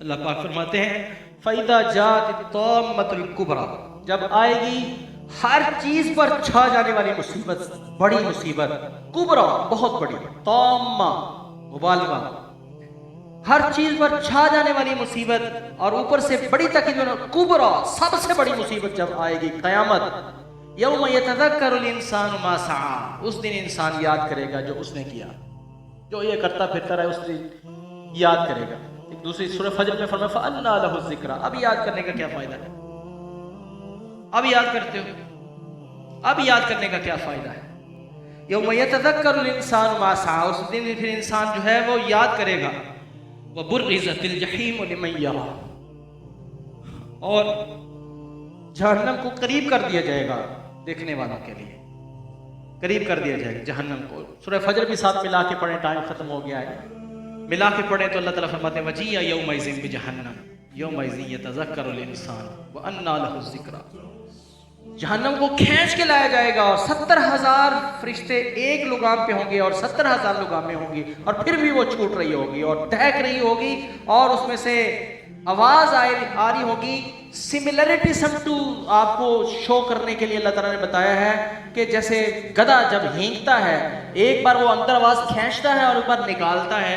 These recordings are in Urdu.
اللہ پاک فرماتے ہیں فَإِذَا جَاءَتِ الطَّامَّةُ الْكُبْرَى، جب آئے گی ہر چیز پر چھا جانے والی مصیبت، بڑی مصیبت، کبرا بہت بڑی، طامہ مبالغہ، ہر چیز پر چھا جانے والی مصیبت اور اوپر سے بڑی تکلیف، کبرا سب سے بڑی مصیبت جب آئے گی قیامت، یوم یتذکر الانسان ما سعی، اس دن انسان یاد کرے گا جو اس نے کیا، جو یہ کرتا پھرتا رہا اس دن یاد کرے گا۔ ایک دوسری سورہ فجر میں فرمایا فَأَنَّىٰ لَهُ الذِّكْرَىٰ، اب یاد کرنے کا کیا فائدہ ہے؟ اب یاد کرتے ہو، اب یاد کرنے کا کیا فائدہ ہے؟ یوم یتذکر الانسان ما سعی، اس دن پھر انسان جو ہے وہ یاد کرے گا، وَبُرِّزَتِ الْجَحِيمُ لِمَن يَرَىٰ، اور جہنم کو قریب کر دیا جائے گا دیکھنے والوں کے لیے، قریب کر دیا جائے گا جہنم کو۔ سورہ فجر بھی ساتھ ملا کے پڑھیں، ٹائم ختم ہو گیا ہے، ملا کے پڑھیں تو اللہ تعالیٰ فرماتے ہیں وَجِيَّ يَوْمَئِذٍ بِجَهَنَّمَ يَوْمَئِذٍ يَتَذَكَّرُ الْإِنسَانُ وَأَنَّىٰ لَهُ الذِّكْرَىٰ، جہنم کو کھینچ کے لایا جائے گا اور 70,000 فرشتے ایک لگام پہ ہوں گے اور 70,000 لگامیں ہوں گی، اور پھر بھی وہ چھوٹ رہی ہوگی اور دہک رہی ہوگی، اور اس میں سے آواز آ رہی ہوگی سملرٹی سم ٹو، آپ کو شو کرنے کے لیے اللہ تعالیٰ نے بتایا ہے کہ جیسے گدھا جب ہینکتا ہے، ایک بار وہ اندر آواز کھینچتا ہے اور ایک بار نکالتا ہے،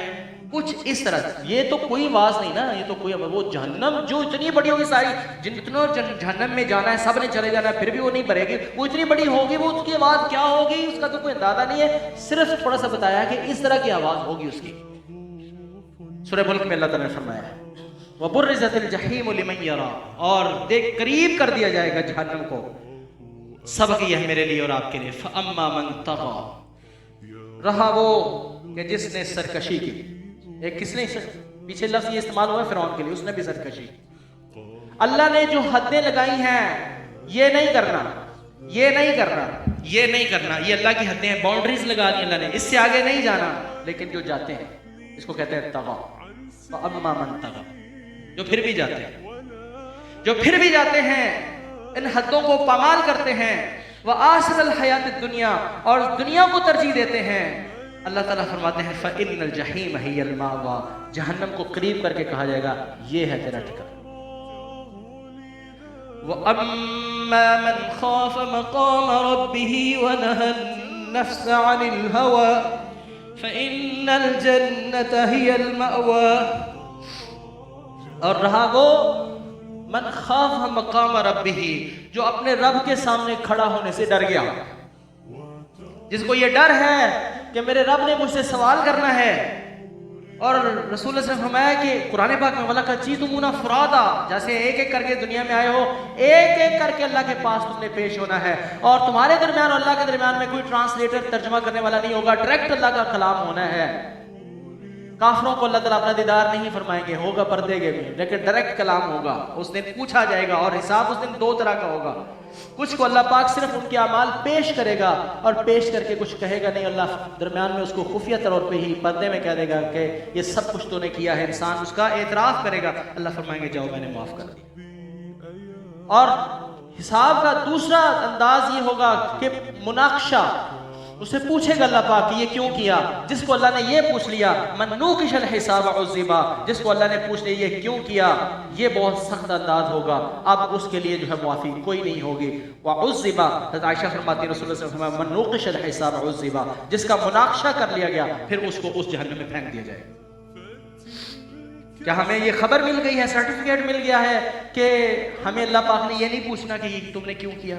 کچھ اس طرح۔ یہ تو کوئی آواز نہیں نا، یہ تو کوئی، وہ جہنم جو اتنی بڑی ہوگی، ساری جتنوں جہنم میں جانا ہے سب نے چلے جانا ہے، پھر بھی وہ نہیں بھرے گی، وہ اتنی بڑی ہوگی، وہ اس کی آواز کیا ہوگی اس کا تو کوئی اندازہ نہیں ہے، صرف تھوڑا سا بتایا کہ اس طرح کی آواز ہوگی اس کی۔ سورہ ملک میں اللہ تعالیٰ نے فرمایا ہے وَبُرِّزَتِ الْجَحِيمُ لِمَن يَرَىٰ، اور دیکھ قریب کر دیا جائے گا جہنم کو۔ سبق یہ ہے میرے لیے اور آپ کے لیے، فَأَمَّا مَن طَغَىٰ، رہا وہ کہ جس نے سرکشی کی، ایک کس نے، پیچھے لفظ یہ استعمال ہوا ہے فرعون کے لیے، اس نے بھی سرکشی، اللہ نے جو حدیں لگائی ہیں یہ نہیں کرنا، یہ نہیں کرنا، یہ نہیں کرنا، یہ اللہ کی حدیں ہیں، باؤنڈریز لگا دی اللہ نے، اس سے آگے نہیں جانا، لیکن جو جاتے ہیں اس کو کہتے ہیں طغیٰ، فَأَمَّا مَن طَغَىٰ، جو پھر بھی جاتے ہیں، جو پھر بھی جاتے ہیں، ان حدوں کو پامال کرتے ہیں، وَآثَرَ الْحَيَاةِ الدُّنْيَا، اور دنیا کو ترجیح دیتے ہیں، اللہ تعالیٰ فرماتے ہیں فَإِنَّ الْجَحِيمَ هِيَ الْمَأْوَىٰ، جہنم کو قریب کر کے کہا جائے گا یہ ہے تیرا ٹھکانہ۔ وَأَمَّا مَنْ خَافَ مَقَامَ رَبِّهِ وَنَهَى النَّفْسَ عَنِ الْهَوَىٰ فَإِنَّ الْجَنَّةَ هِيَ الْمَأْوَىٰ، اور رہا وہ من خاف مقام ربہ، جو اپنے رب کے سامنے کھڑا ہونے سے ڈر گیا، جس کو یہ ڈر ہے کہ میرے رب نے مجھ سے سوال کرنا ہے، اور رسول اللہ صلی اللہ علیہ وسلم فرمایا کہ قرآن پاک میں وَلَقَدْ جِئْتُمُونَا فُرَادًا، جیسے ایک ایک کر کے دنیا میں آئے ہو، ایک ایک کر کے اللہ کے پاس تم نے پیش ہونا ہے، اور تمہارے درمیان اور اللہ کے درمیان میں کوئی ٹرانسلیٹر ترجمہ کرنے والا نہیں ہوگا، ڈائریکٹ اللہ کا کلام ہونا ہے۔ کافروں کو اللہ تعالیٰ اپنا دیدار نہیں فرمائیں گے، ہوگا پردے کے بھی، لیکن ڈائریکٹ کلام ہوگا، اس دن پوچھا جائے گا، اور حساب اس دن دو طرح کا ہوگا، کچھ کو اللہ پاک صرف ان کے اعمال پیش کرے گا اور پیش کر کے کچھ کہے گا نہیں، اللہ درمیان میں اس کو خفیہ طور پہ ہی پردے میں کہہ دے گا کہ یہ سب کچھ تو نے کیا ہے، انسان اس کا اعتراف کرے گا، اللہ فرمائیں گے جاؤ میں نے معاف کر دیا۔ اور حساب کا دوسرا انداز یہ ہوگا کہ مناقشہ، اسے پوچھے گا اللہ پاک کہ یہ کیوں کیا، جس کو اللہ نے یہ پوچھ لیا من نوقش الحساب عذب، جس کو اللہ نے پوچھ لیا یہ کیوں کیا، یہ بہت سخت انداز ہوگا، اب اس کے لیے جو ہے معافی کوئی نہیں ہوگی۔ وعذب، حضرت عائشہ فرماتی ہیں رسول اللہ صلی اللہ علیہ وسلم من نوقش الحساب عذب، جس کا مناقشہ کر لیا گیا پھر اس کو اس جہنم میں پھینک دیا جائے گا۔ کیا ہمیں یہ خبر مل گئی ہے، سرٹیفکیٹ مل گیا ہے کہ ہمیں اللہ پاک نے یہ نہیں پوچھنا کہ یہ تم نے کیوں کیا؟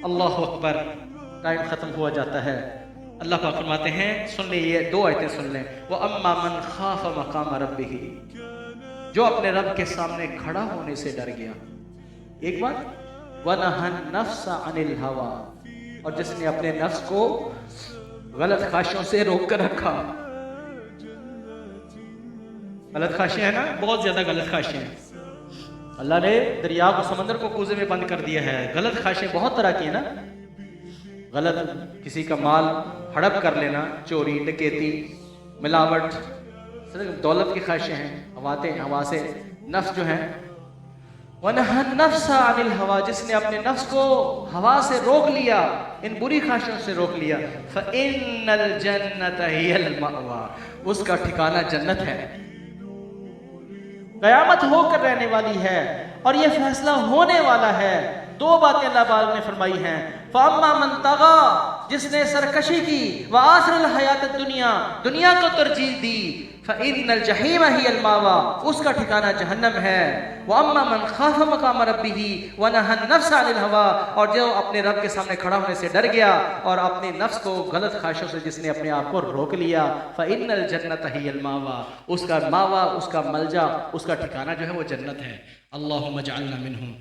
اللہ اکبر، ٹائم ختم ہوا جاتا ہے۔ اللہ پاک فرماتے ہیں، سن لیں یہ دو آیتیں سن لیں، وَأَمَّا مَنْ خَافَ مَقَامَ رَبِّهِ، جو اپنے رب کے سامنے کھڑا ہونے سے ڈر گیا، ایک بات، وَنَهَى النَّفْسَ عَنِ الْهَوَىٰ، اور جس نے اپنے نفس کو غلط خواہشوں سے روک کر رکھا۔ غلط خواہشیں ہیں نا، بہت زیادہ غلط خواہشیں ہیں، اللہ نے دریا کو، سمندر کو کوزے میں بند کر دیا ہے، غلط خواہشیں بہت طرح کی ہیں نا، غلط کسی کا مال ہڑپ کر لینا، چوری ڈکیتی ملاوٹ، دولت کی خواہشیں ہیں، حواسے نفس جو ہیں۔ وَنَهَى النَّفْسَ عَنِ الْهَوَىٰ، جس نے اپنے نفس کو ہوا سے روک لیا، ان بری خواہشوں سے روک لیا، فَإِنَّ الْجَنَّةَ هِيَ الْمَأْوَىٰ، اس کا ٹھکانہ جنت ہے۔ قیامت ہو کر رہنے والی ہے اور یہ فیصلہ ہونے والا ہے۔ دو باتیں اللہ پاک نے فرمائی ہیں، فَأَمَّا مَن طَغَىٰ، جس نے سرکشی کی، وَآثَرَ الْحَيَاةَ الدُّنْيَا، دنیا کو ترجیح دی، فَإِنَّ الْجَحِيمَ هِيَ الْمَأْوَىٰ، اس کا ٹھکانہ جہنم ہے۔ وَأَمَّا مَنْ خَافَ مَقَامَ رَبِّهِ وَنَهَى النَّفْسَ عَنِ الْهَوَىٰ، اور جو اپنے رب کے سامنے کھڑا ہونے سے ڈر گیا اور اپنے نفس کو غلط خواہشوں سے جس نے اپنے آپ کو روک لیا، فَإِنَّ الْجَنَّةَ هِيَ الْمَأْوَىٰ، اس کا ماوا، اس کا ملجا، اس کا ٹھکانہ جو ہے وہ جنت ہے۔ اللہم اجعلنا منہم۔